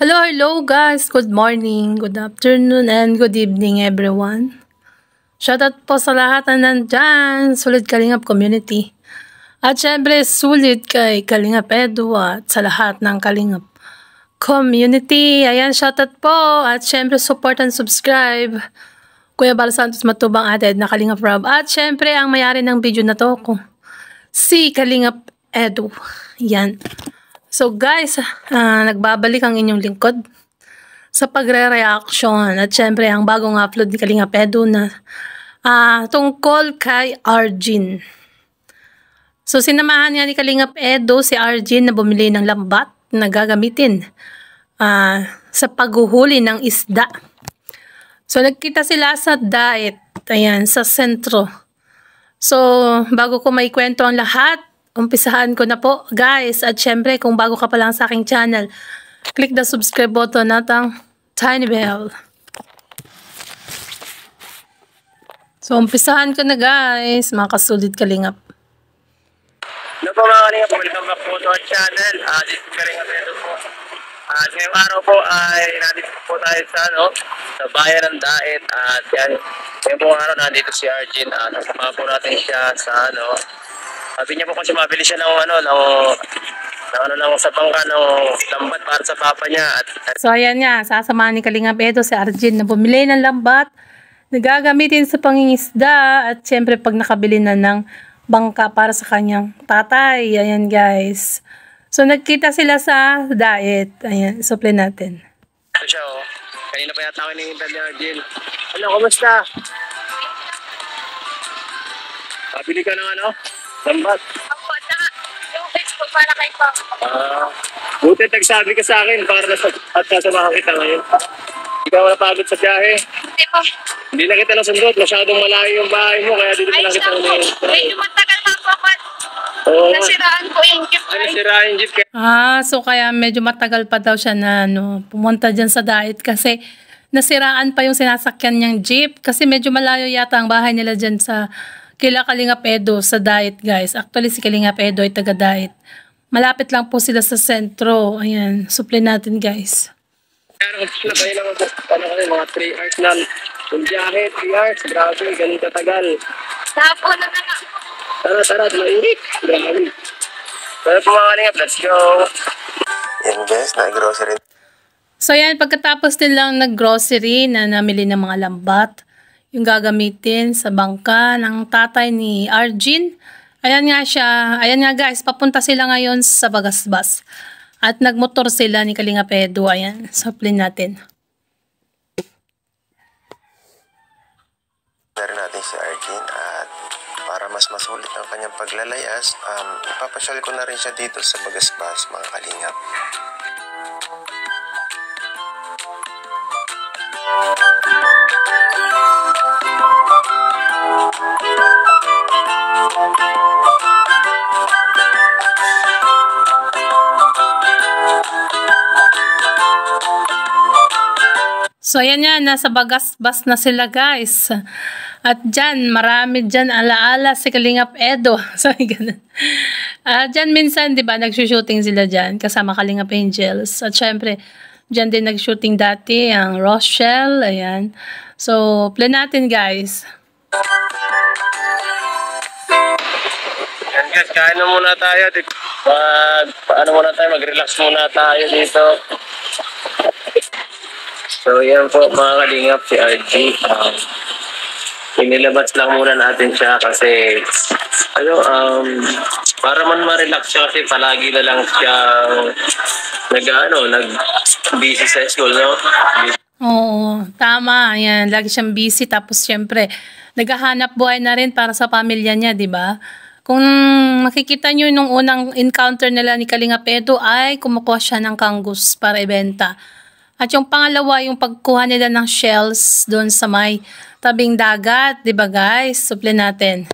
Hello guys. Good morning, good afternoon, and good evening everyone. Shoutout po sa lahat na nandyan, sulit Kalingap community. At syempre, sulit kay Kalingap Edu at sa lahat ng Kalingap community. Ayan, shoutout po. At syempre, support and subscribe. Kuya Bal Santos Matubang added na Kalingap Rob. At syempre, ang mayari ng video na to, si Kalingap Edu. Yan. So guys, nagbabalik ang inyong lingkod sa pagre-reaction at syempre ang bagong upload ni Kalingap Edu na tungkol kay Arjin. So sinamahan nga ni Kalingap Edu si Arjin na bumili ng lambat na gagamitin sa paghuhuli ng isda. So nagkita sila sa diet, ayan, sa sentro. So bago ko maikwento ang lahat, umpisahan ko na po guys, at syempre kung bago ka pa lang sa aking channel, click the subscribe button at ang tiny bell. So umpisahan ko na guys, mga kasulit Kalingap. Hello po mga Kalingap, welcome back po to our channel. This is Kalingap Edu po. Ngayong araw po ay nandito po tayo sa bayan ng Daet. At yan, ngayong pong araw nandito si Arjin. Nasama po natin siya sa sabi niya po kasi mabili siya ng sa bangka ng lambat para sa papa niya. So ayan nga, sasamahan ni Kalingap Edu si Arjin na bumili ng lambat na gagamitin sa pangingisda at syempre pag nakabili na ng bangka para sa kanyang tatay. Ayan guys. So nagkita sila sa diet. Ayan, suple natin. Ito siya kanina pa yata ako hinihintay ni Arjin. Ano, kumusta? Mabili ka ng lambat. Opo, yung fix ko para kay Papa. Buti nagsabi ka sa akin para sasamahan kita ngayon. Hindi ka napagod sa biyahe. Hindi po. Hindi na kita nasundot. Masyadong malayo yung bahay mo kaya dito na Ayos kita lang po. Medyo matagal na po ako. Nasiraan ko yung jeep. Nasiraan yung jeep. So kaya medyo matagal pa daw siya na pumunta dyan sa diet kasi nasiraan pa yung sinasakyan niyang jeep kasi medyo malayo yata ang bahay nila dyan sa kila Kalingap Edu sa diet guys. Actually si Kalingap Edu ay taga diet. Malapit lang po sila sa sentro. Ayan, suple natin guys. Pero nabayin naman po. Mga 3 hours na. Yung biyahe, 3 hours. Grabe, ganun katagal. Tapo na nga. Tara, mainit. Grabe. Tara po mga Kalingap, let's go. Yan guys, nag-grocery. So yan, pagkatapos nilang nag-grocery na namili ng mga lambat, yung gagamitin sa bangka ng tatay ni Arjin. Ayan nga siya. Ayan nga guys, papunta sila ngayon sa Bagasbas. At nagmotor sila ni Kalingap Edu. Ayan, suple natin. Dari natin si Arjin at para mas masulit ang kanyang paglalayas, ipapasyal ko na rin siya dito sa Bagasbas mga Kalingap. So ayan nga, nasa Bagasbas na sila guys. At dyan, marami dyan alaala si Kalingap Edu. So ganun. Dyan minsan, di ba, nag-shooting sila dyan kasama Kalingap Angels. At syempre, dyan din nag-shooting dati ang Rochelle. Ayan. So, play natin guys. Yan guys, kain na muna tayo. Mag-relax muna tayo dito. So yan po mga Kalingap, si RG. Inilabas lang muna natin siya kasi para man ma-relax siya kasi palagi na lang siya nag-busy sa school, no? Oo, tama. Ayan, lagi siyang busy. Tapos syempre, naghahanap buhay na rin para sa pamilya niya, di ba? Kung makikita nyo nung unang encounter nila ni Kalingap Edu ay kumukuha siya ng kangus para ibenta. At yung pangalawa, yung pagkuha nila ng shells doon sa may tabing dagat, 'di ba guys? Suple natin.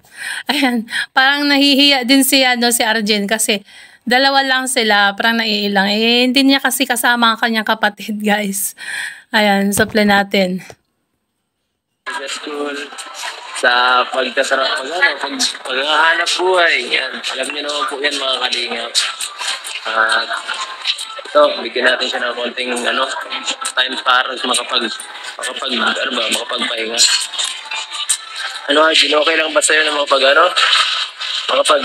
Ayan, parang nahihiya din si Arjin kasi dalawa lang sila, parang naiilang. Hindi niya kasi kasama ang kanyang kapatid, guys. Ayan, suple natin. Sa school, sa paghahanap buhay. Yan, alam niyo naman po yan mga Kalingap. At ito, bigyan natin siya ng konting time para makapagpahinga. Ano, Arjun, okay lang ba sa'yo na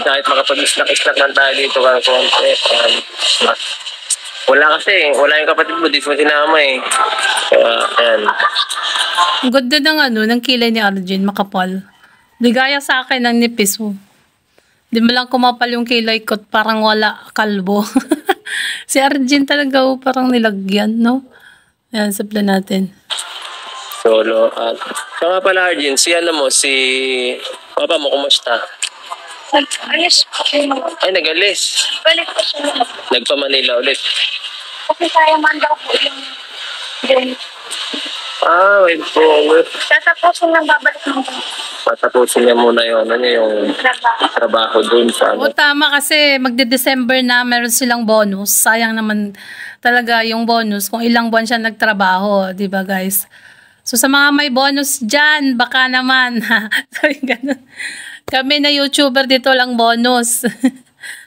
kahit makapag-snack lang tayo dito ka konti. Wala yung kapatid mo, di mo sinama eh. Ayan. Ang ganda ng kilay ni Arjun, makapal. Di gaya sa akin ng nipis mo. Di mo lang kumapal yung kilay ko, parang wala kalbo. Si Arjun talaga parang nilagyan, no? Ayan, supply natin. Solo. At so nga pala, Arjun, si Papa mo, kumusta? Nag-alis po siya. Ay, nag-alis. Balik po siya. Nagpa-Manila ulit. Kasi kaya man daw po yung game. Wait po. Tatapusin lang babalik mo. Patapusin niya muna yung trabaho dun sa Oo, tama kasi magde-December na meron silang bonus. Sayang naman talaga yung bonus kung ilang buwan siya nagtrabaho, di ba guys? So sa mga may bonus dyan, baka naman. So, ganun. Kami na YouTuber dito lang bonus.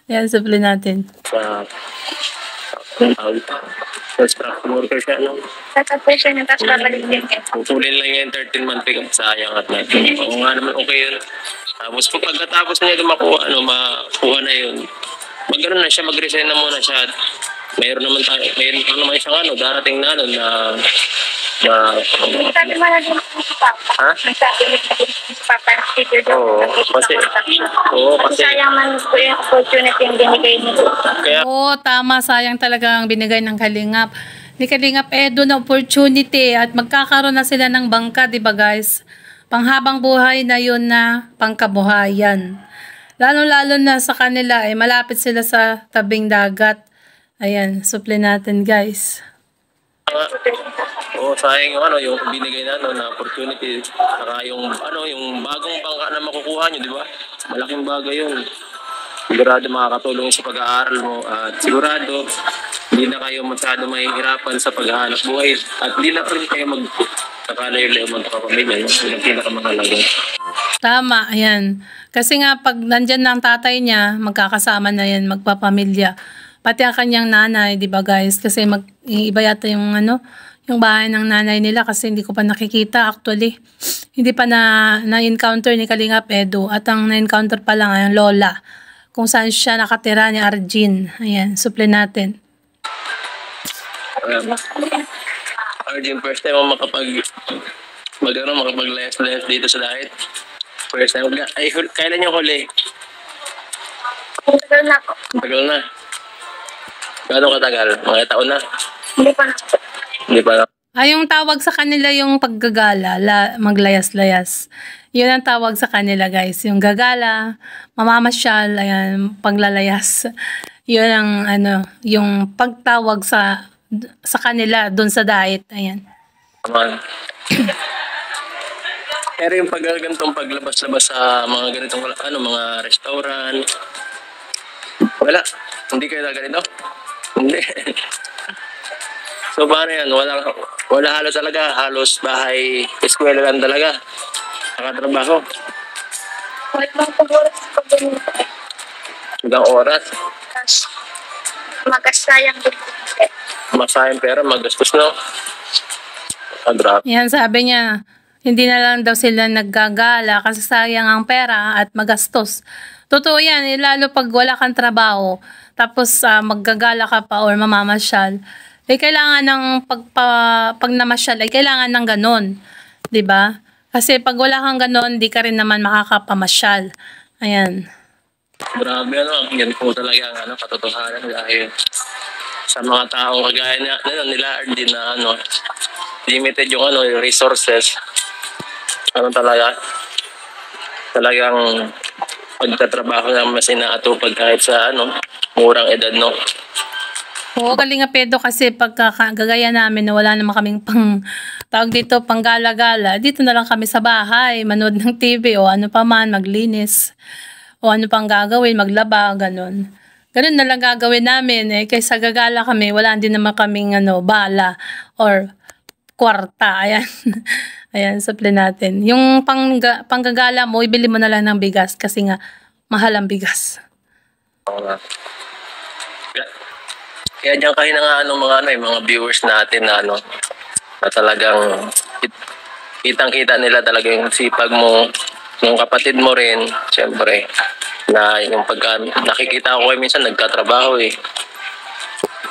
Yan, supply natin. Sa staff worker siya, Tatapusin yung tapos babalik din. Pupulin lang yung 13-month pay, sayang at natin. Oo nga naman, okay yun. Tapos pagkatapos niya makuha na yun, na siya, mag-resign na muna siya. Mayroon naman siyang darating na Sabi mo na din si Papa. Ha? Nagsabi mo na din si Papa na figure daw. Kasi sayang man po yung opportunity yung binigay niyo. Oo, tama. Sayang talaga ang binigay ng Kalingap. Ni Kalingap Edo na opportunity at magkakaroon na sila ng bangka, di ba guys? Panghabang buhay na yun na pangkabuhayan. Lalo-lalo na sa kanila, malapit sila sa tabing dagat. Ayan, supply natin guys. Sayang yung binigay na opportunity, saka yung bagong bangka na makukuha nyo, di ba? Malaking bagay yun. Sigurado makakatulong sa pag-aaral mo at sigurado hindi na kayo masyado mahihirapan sa paghahanap buhay at hindi na rin kayo magkapamilya. Yun ang pinakamahalaga. Tama, ayan. Kasi nga pag nandyan na ang tatay niya, magkakasama na yan, magpapamilya. Pati ang kanyang nanay, di ba guys? Kasi iba yata yung bahay ng nanay nila kasi hindi ko pa nakikita actually. Hindi pa na-encounter ni Kalingap Edo at ang na-encounter pa lang ay ang lola kung saan siya nakatira ni Arjun. Ayan, supply natin. Arjun, first time mo makapag-layas dito sa diet. First time. Kailan yung huli? Tagal na po. Tagal na. Gano'ng katagal? Mga taon na? Hindi pa na. Hindi pa na. Yung tawag sa kanila yung paggagala, maglayas-layas. Yun ang tawag sa kanila guys. Yung gagala, mamamasyal, ayan, paglalayas. Yun ang yung pagtawag sa kanila doon sa diet. Ayan. Pero yung ganitong paglabas-labas sa mga ganitong mga restaurant, wala. Hindi kayo na ganito? Hindi. So paano yan? Wala halos talaga. Halos bahay, eskwela lang talaga. Nakatrabaho. Wait lang po oras pag ganito. Hanggang oras. Magasayang din. Masayang pera, magastos na. Grabe. Yan, sabi niya, hindi na lang daw sila naggagala kasi sayang ang pera at magastos. Totoo yan, lalo pag wala kang trabaho, tapos maggagala ka pa or mamamasyal, kailangan ng pag namasyal, kailangan ng ganon. 'Di ba? Kasi pag wala kang ganon, di ka rin naman makakapamasyal. Ayan. Grabe yan po talaga ang katotohanan dahil sa mga tao kagaya nila Arjun na limited yung resources. Talagang pagtatrabaho na mas inaatupag kahit sa murang edad, no? Oo, Kalingap Edo kasi pagkagaya namin na wala naman kaming panggala-gala, dito na lang kami sa bahay, manood ng TV o ano pa man, maglinis o ano pang gagawin, maglaba, ganun. Ganun na lang gagawin namin kaysa gagala kami, wala din naman kaming bala or kwarta. Ayan. Ayan, supply natin. Yung panggagala mo, ibili mo na lang ng bigas kasi nga mahal ang bigas. Kaya diyan kahinangaan ng mga mga viewers natin na na talagang kitang-kita nila talaga yung sipag mo, yung kapatid mo rin, siyempre, na yung pagka nakikita ko kayo minsan nagtatrabaho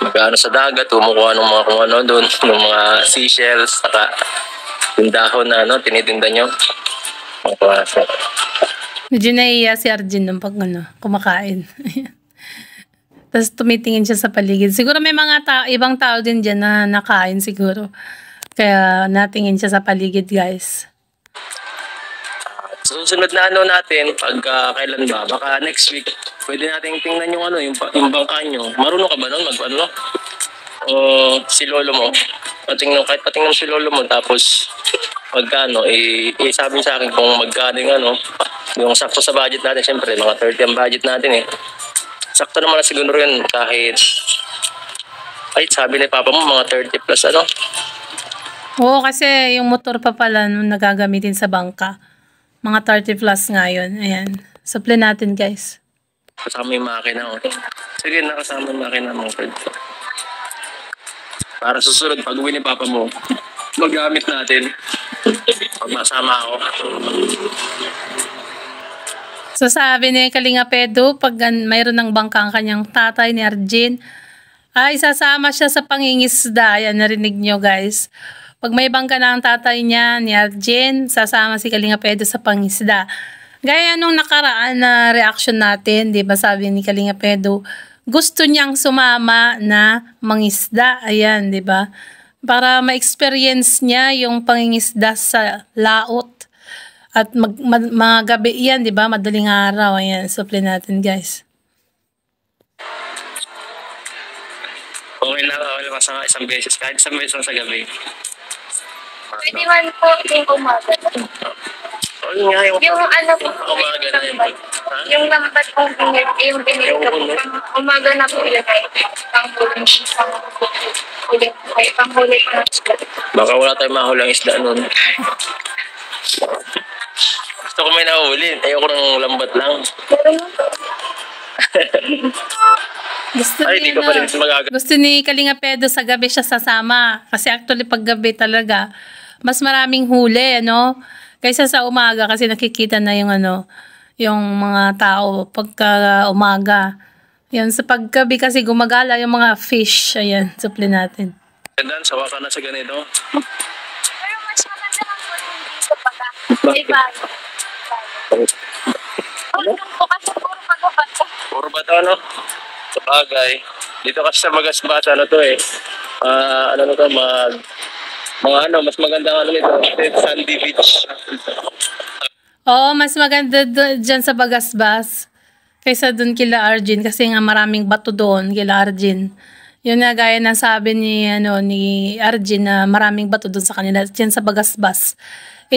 magano sa dagat, kumukuha ng mga kung ano doon, ng mga seashells, saka yung dahon na tinitinda nyo. Medyo naiiya si Arjen nung pag kumakain. Tapos tumitingin siya sa paligid. Siguro may mga ibang tao din dyan na nakain siguro. Kaya natingin siya sa paligid, guys. Susunod na natin, pag kailan ba? Baka next week, pwede natin tingnan yung yung bangka nyo. Marunong ka ba nun o si lolo mo? Kahit patingnan si lolo mo, tapos magkano, sabi sa akin kung magkano yung sakto sa budget natin, syempre, mga 30 ang budget natin Sakto naman na siguro yun, kahit sabi ni Papa mo, mga 30 plus Oo, kasi yung motor pa pala nung nagagamitin sa bangka. Mga 30 plus nga yun. Ayan. Supply natin, guys. Kasama yung makina. Sige, nakasama yung makina mo, Fred. Para susunod, pag uwi ni Papa mo, magamit natin. Pag masama ako. So sabi ni Kalinga Pedro, pag mayroon ng bangka ang kanyang tatay ni Arjen, ay sasama siya sa pangingisda. Ayan, narinig nyo, guys. Pag may bangka na ang tatay niya ni Arjen, sasama si Kalinga Pedro sa pangisda. Gaya nung nakaraan na reaction natin, di ba sabi ni Kalinga Pedro, gusto niyang sumama na mangisda. Ayan, di ba? Para ma-experience niya yung pangingisda sa laot. At mga gabi yan, di ba? Madaling araw. Ayan, supply natin, guys. Okay lang, isang beses. Kahit isang beses sa gabi. Pwede man po yung umaga. Yung po, umaga na yun. Yung lambat kong binili ko, umaga na po yun ay panghuli na. Baka wala tayong mahulang isda nun. Gusto ko may nahuli. Ayoko ng lambat lang. Gusto ni Kalinga Pedro sa gabi siya sasama. Kasi actually pag gabi talaga, mas maraming huli, kaysa sa umaga kasi nakikita na yung yung mga tao pagka umaga. Yan, sa paggabi kasi gumagala yung mga fish. Ayan, supply natin. Dan, sawa ka na sa ganito. Pero mas maganda lang po yung dito pagka. Diba? Po kasi puro pagbabato. Puro bato, Sabagay. Dito kasi sa Bagasbas, mas maganda nito, Sandy Beach. Oo, mas maganda dyan sa Bagasbas kaysa dun kila Arjen kasi nga maraming bato doon kila Arjen. Yun nga gaya na sabi ni Arjen na maraming bato doon sa kanila dyan sa Bagasbas.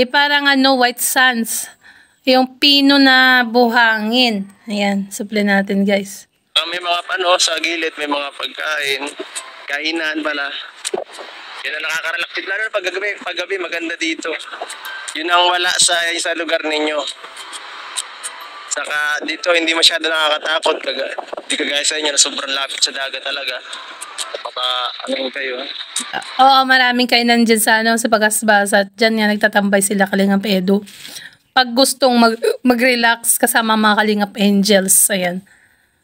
Parang white sands. Yung pino na buhangin. Ayan, supply natin, guys. May mga sa gilid, may mga pagkain, kainan pala. Yan ang nakakarelax. Lalo na paggabi, maganda dito. Yun ang wala sa lugar ninyo. Saka dito, hindi masyado nakakatakot. Hindi kagaya sa inyo na sobrang lapit sa dagat talaga. Baka kayo, Oo, maraming kainan dyan sa Bagasbas at dyan nga nagtatambay sila Kalingap Edu. Pag gustong mag-relax kasama mga Kalingap Angels, ayan.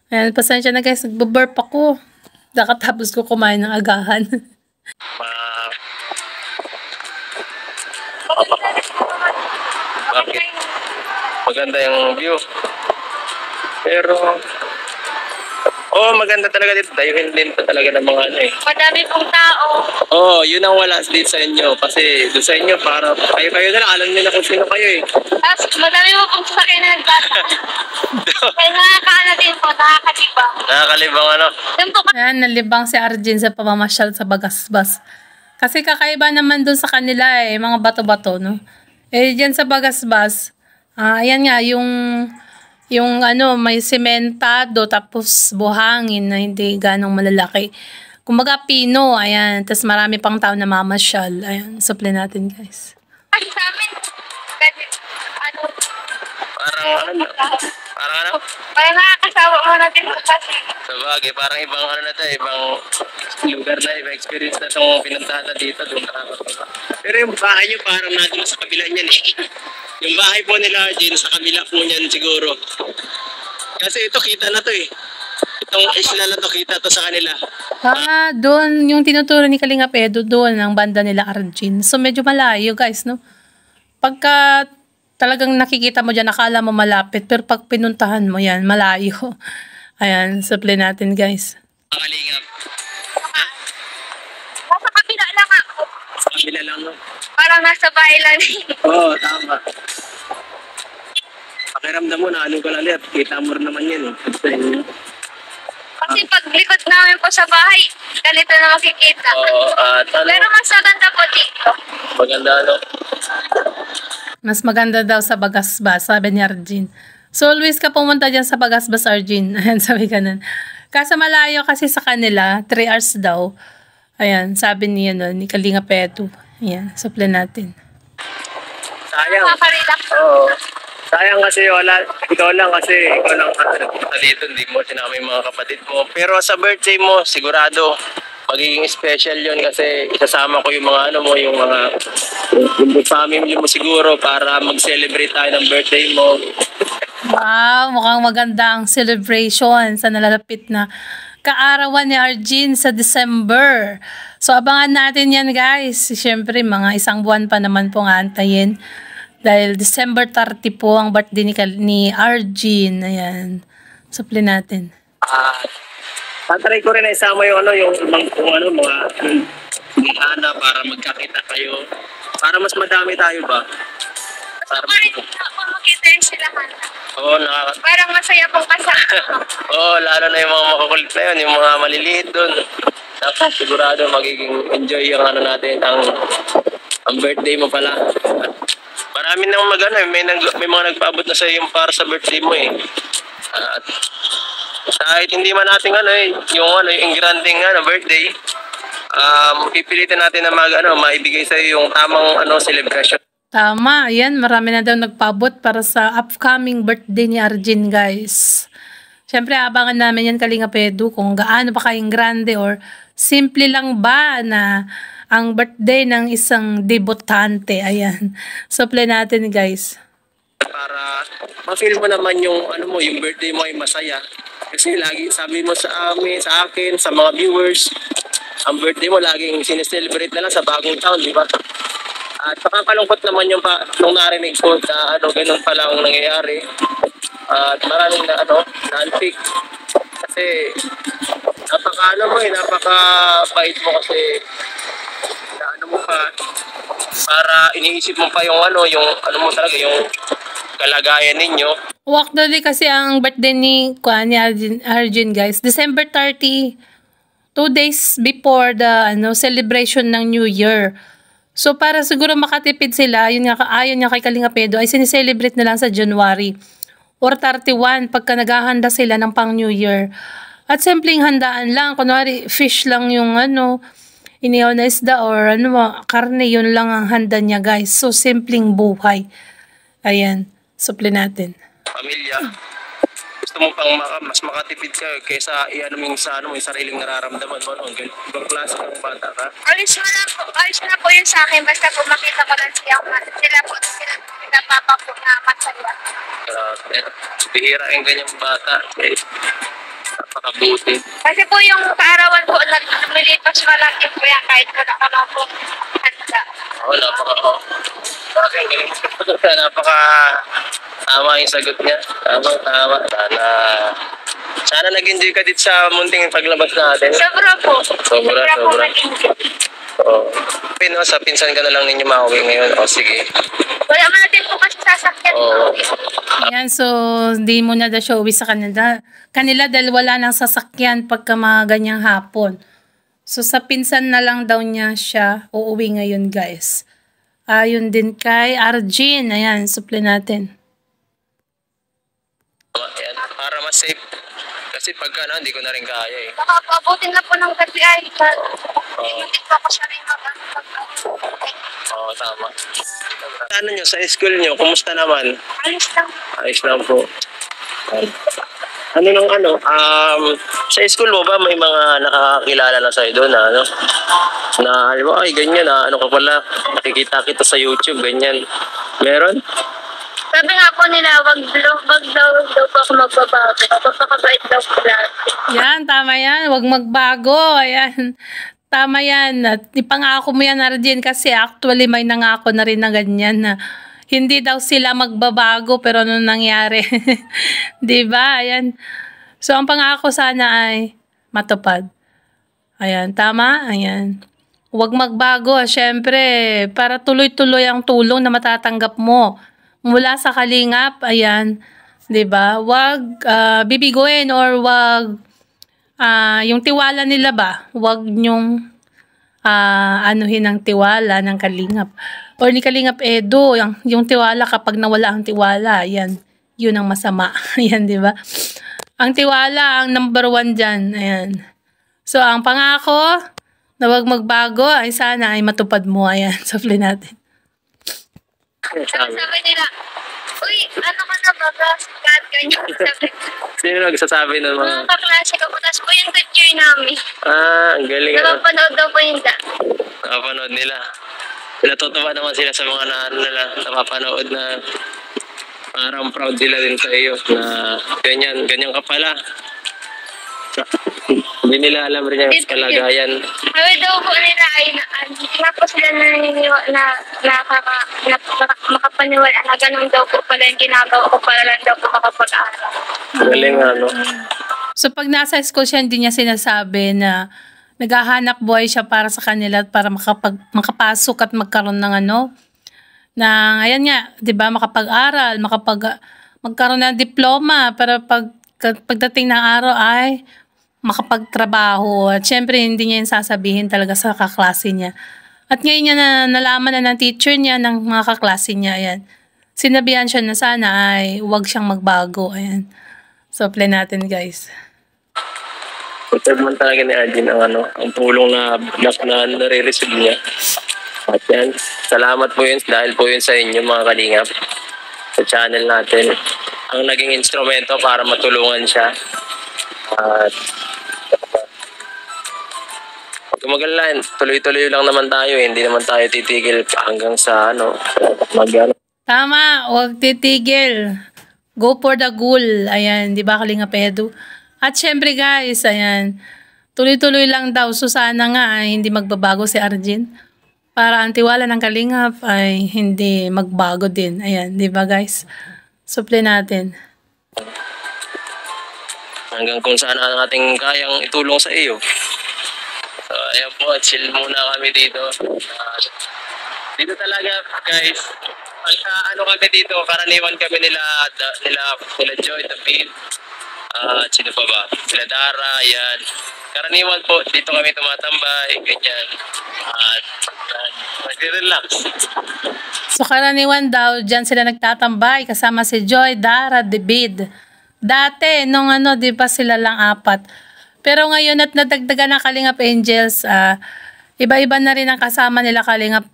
Ayan, pasensya na guys, nagbaburp ako. Nakatapos ko kumain ng agahan. Bakit? Maganda yung view. Pero, maganda talaga dito. Dayuhin din pa talaga ng mga Madami pong tao. Yun ang wala dito sa inyo. Kasi doon sa inyo, para kayo na lang. Alam niyo na kung sino kayo Tapos, madami mo pong sasakyan na nagbata. Kaya nakakaano din po, nakakalibang. Nakakalibang Doon po Ayan, nalibang si Arjen sa pamamasyal sa Bagasbas. Kasi kakaiba naman dun sa kanila mga bato-bato, dyan sa Bagasbas, ayan nga, yung may sementado tapos buhangin na hindi ganong malalaki. Kumbaga pino, ayan, tapos marami pang tao na mamasyal. Ayan, supply natin guys. sa amin, Parang ano? Parang nakakasawa mo natin kasi. Sa bagay, parang ibang ano na to, ibang lugar na, ibang experience na itong pinuntahan na dito. Doon nakakatawa. Pero yung bahay nyo parang nandun sa kabila niyan eh. Yung bahay po nila, Arjin, sa kabila po niyan siguro. Kasi ito, kita na to eh. Itong isla na to, kita to sa kanila. Doon, yung tinuturo ni Kalingap Edo, doon ang banda nila Arjin. So, medyo malayo, guys, no? Pagka talagang nakikita mo dyan, akala mo malapit, pero pag pinuntahan mo yan, malayo. Ayan, supply natin, guys. Kalingap. Nasa kabila lang ako. Sa kabila lang, no? Parang nasa bahay lang. Oo, tama. Pakiramdam mo na, ano ka lang ulit. Kita mo rin naman yan. Kasi pag likod namin po sa bahay, ganito na makikita. Oo, at ano, Pero mas maganda po dito. maganda ano. Mas maganda daw sa Bagasbas, sabi ni Arjin. So, always ka pumunta dyan sa Bagasbas, Arjin. Ayan, sabi ka nun. Kasi malayo kasi sa kanila, 3 hours daw. Ayan, sabi niya nun, ni Kalingap Edo. Ayan, supply natin. Sayang. Makakarelax. Oo. Sayang kasi wala, ikaw lang kasi ikaw lang nagpunta dito, hindi mo sinama yung mga kapatid mo. Pero sa birthday mo, sigurado, magiging special yun kasi isasama ko yung mga ano mo, yung mga yung family mo siguro para mag-celebrate tayo ng birthday mo. Wow, mukhang maganda ang celebration sa nalalapit na kaarawan ni Arjin sa December. So, abangan natin yan, guys. Siyempre, mga 1 buwan pa naman pong aantayin. Dahil December 30 po ang birthday ni Arjin. Ayan. Supply natin. Tatry ko rin na isama yung ano, yung ibang kung ano, mga hana para magkakita kayo. Para mas madami tayo ba? Para Sorry, ako makita yung silahan. Oo, Parang masaya pong kasama. Oo, lalo na yung mga makukulit na yun, yung mga maliliit doon. Sigurado magiging enjoy yung ano natin, ang birthday mo pala. Marami nang may mga nagpaabot na sa yung para sa birthday mo eh. At kahit hindi man natin yung granding birthday, pipilitin natin na maibigay sa yung tamang celebration. Tama, ayan, marami na daw nagpabot para sa upcoming birthday ni Arjin, guys. Siyempre, abangan namin yan, Kalingap Edo, kung gaano pa kayong grande or simple lang ba na ang birthday ng isang debutante. Ayan, supply natin, guys. Para ma-feel mo naman yung yung birthday mo ay masaya. Kasi lagi sabi mo sa akin, sa mga viewers, ang birthday mo laging sineselebrate na lang sa bagong taon, di ba? At nakakalungkot naman yung nung narinig ko na ganun pala ang nangyayari. At maraming na-unpick. Kasi napaka-bait mo kasi mo pa para iniisip mo pa yung mo talaga yung kalagayan ninyo. Actually kasi ang birthday ni Arjin, guys, December 30, 2 days before the celebration ng New Year. So para siguro makatipid sila, yun nga, ayon niya kay Kalingap Edo, ay sineselebrate na lang sa January or 31 pagka naghahanda sila ng pang New Year. At simpleng handaan lang, kunwari fish lang yung inihaw na isda or karne, yun lang ang handa niya, guys. So simpleng buhay. Ayan, supply natin. Pamilya, gusto mo pang mas makatipid ka kaysa mo yung sariling nararamdaman mo, ibang klase ng bata ka. Alis na po yun sa akin, basta po makita ko lang sila papa po na masaya. Bihira yung ganyang bata. Napakabuti. Kasi po yung kaarawan po, lumilipas malaki po yan kahit wala ka lang po handa. Oo, napaka tama yung sagot niya. Tama. Sana nag-enjoy ka dito sa munting paglabas natin. Sobra po. Sobra. nag-enjoy. Oo. Sa pinsan ka na lang ninyo mauwi ngayon. O sige. Wala man natin po kasi sasakyan. Oo. Ayan, so hindi mo na daw siya uwi sa kanila dahil wala nang sasakyan pagka mga ganyang hapon. So sa pinsan na lang daw niya siya uuwi ngayon, guys. Ayun din kay Arjin. Ayan, supply natin. Ayan, para mas safe. Kasi pagka hindi ko na rin kaya eh. Baka paabutin na po ng gabi ay hindi po ako siya rin Oo, tama. Ano nyo, sa school nyo, kumusta naman? Ayos lang. Ayos lang po. Ano nung ano, sa school mo ba may mga nakakakilala na sa'yo doon na ano? Na halimbawa, ay ganyan na, ano ka pala, nakikita kita sa YouTube, ganyan. Meron? Sabi nga po nila, wag daw po ako magbabago. Papakabait daw po lahat. Yan, tama yan. Huwag magbago. Ayan. Tama yan. At ipangako mo yan, Arjen, kasi actually may nangako na rin na ganyan na hindi daw sila magbabago pero ano nangyari. 'Di ba? Ayan. So ang pangako sana ay matupad. Ayan, tama? Ayan. Huwag magbago, syempre, para tuloy-tuloy ang tulong na matatanggap mo mula sa kalingap. Ayan. 'Di ba? Huwag bibiguin or huwag yung tiwala nila ba? Huwag nyong anuhin ang tiwala ng kalingap. Or ni Kalingap Edo, yung tiwala kapag nawala ang tiwala, yan, yun ang masama. Ayan, di ba? Ang tiwala, ang number 1 dyan. Ayan. So, ang pangako na huwag magbago ay sana ay matupad mo. Ayan, sufli natin. Sabi nila, uy, ano ka na ba? Sikat, ganyan. Sabi, Sino nagsasabi ng mga... mga kaklase ko po, tapos po yung teacher namin. Ang galing. Napapanood daw po yun da. Napapanood nila. Natutuwa naman sila sa mga napapanood na parang proud sila din sa iyo na ganyan ka pala. Hindi nila alam rin yung kalagayan. Sabi daw po nila ay nga po sila makapaniwala na ganun daw po pala yung ginagawa ko para lang daw po makapag-aral. Galing ano. So, pag nasa school siya, hindi niya sinasabi na naghahanap buhay siya para sa kanila at para makapasok at magkaroon ng ayan nga, 'di ba, makapag-aral, magkaroon ng diploma para pagdating ng araw ay makapagtrabaho. At syempre hindi niya 'yung sasabihin talaga sa kaklase niya. At ngayon niya nalaman na ng teacher niya, ng mga kaklase niya, ayan. Sinabihan siya na sana ay huwag siyang magbago, ayan. So, play natin, guys. Deserve man talaga ni Arjen ang tulong na nare-receive niya. At yan, salamat po yun dahil po yun sa inyo mga kalingap sa channel natin. Ang naging instrumento para matulungan siya. At huwag magalala, tuloy-tuloy lang naman tayo. Hindi naman tayo titigil hanggang sa Tama, huwag titigil. Go for the goal. Ayan, di ba, Kalingap Edo? At syempre guys, ayan, tuloy-tuloy lang daw. So sana nga ay hindi magbabago si Arjen. Para ang tiwala ng Kalingap ay hindi magbago din. Ayan, di ba guys? So play natin. Hanggang kung saan ang ating kayang itulong sa iyo. So ayan po, chill muna kami dito. Dito talaga guys, pagka kami dito, karaniwan kami nila Joy, David. Sino pa ba? Sila Dara, yan. Karaniwan po, dito kami tumatambay, ganyan. At nag-relax. So karaniwan daw, dyan sila nagtatambay kasama si Joy, Dara, David. Dati, nung di ba sila lang 4. Pero ngayon at nadagdagan ng Kalingap Angels, iba-iba na rin ang kasama nila Kalingap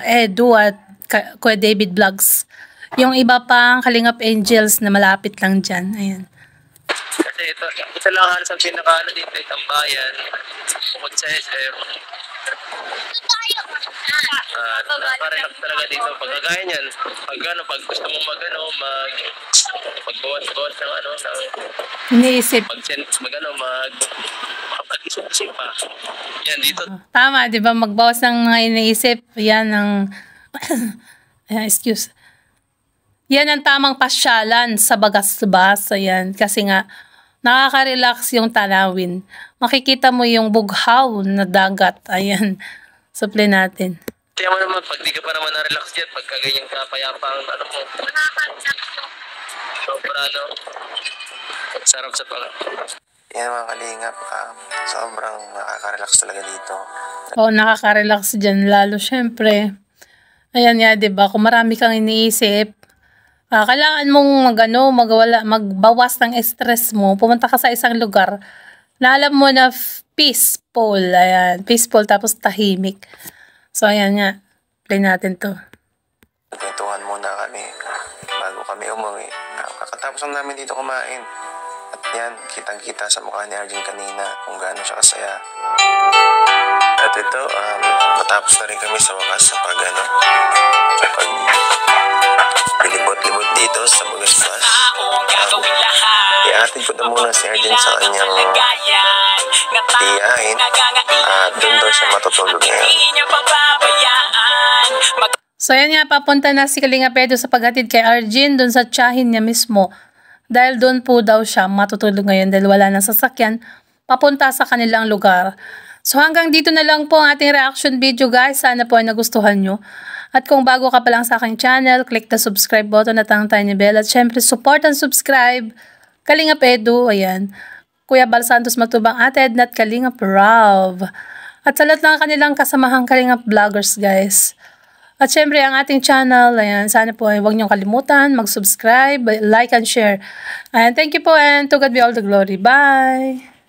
Edu at Kuya David Vlogs. Yung iba pang Kalingap Angels na malapit lang dyan. Ayan. Kasi ito lang halos ang dito, itong bayan. Bukod sa SM. Nakarelax talaga dito. Pagkagaya niyan, pag gusto mong magbawas-bawas ng Iniisip. makapag-isip-isip pa. Yan, dito. Tama, di ba? Magbawas ng mga iniisip. Yan ang excuse. Yan ang tamang pasyalan sa Bagasbas. Ayan. Kasi nga, nakaka-relax yung tanawin. Makikita mo yung bughaw na dagat. Ayan. Supply natin. Kaya mo naman, pag di ka pa naman na-relax dyan, pagka ganyan kapayapa ang mo. Sobra, sarap sa pala. Yan mga kalingap, sobrang nakaka-relax talaga dito. Oo, nakaka-relax dyan. Lalo, syempre. Ayan nga, diba? Kung marami kang iniisip, kailangan mong magbawas ng stress mo. Pumunta ka sa isang lugar na alam mo na peaceful. Ayan, peaceful tapos tahimik. So, ayan nga. Play natin to. Kwentuhan muna kami bago kami umuwi. Kakatapos lang namin dito kumain. At yan, kitang-kita sa mukha ni Arjen kanina kung gaano siya kasaya. At ito, matapos na rin kami sa wakas sa bilibot-libot dito sa Bagasbas. Iatid ko na muna si Arjen sa kanyang tiyahin at doon daw siya matutulog ngayon. So yan nga, papunta na si Kalinga Pedro sa paghatid kay Arjen doon sa tiyahin niya mismo. Dahil doon po daw siya matutulog ngayon dahil wala nang sasakyan papunta sa kanilang lugar. So hanggang dito na lang po ang ating reaction video guys. Sana po ay nagustuhan nyo. At kung bago ka pa lang sa aking channel, click the subscribe button at ang tiny bell. At syempre support and subscribe Kalinga Pedro, ayan. Kuya Bal Santos Matubang Ate Edna at Kalinga Prav. At sa lahat ng kanilang kasamahang Kalinga vloggers guys. At syempre ang ating channel, ayan, sana po ay huwag niyong kalimutan, mag-subscribe, like and share. And thank you po and to God be all the glory. Bye!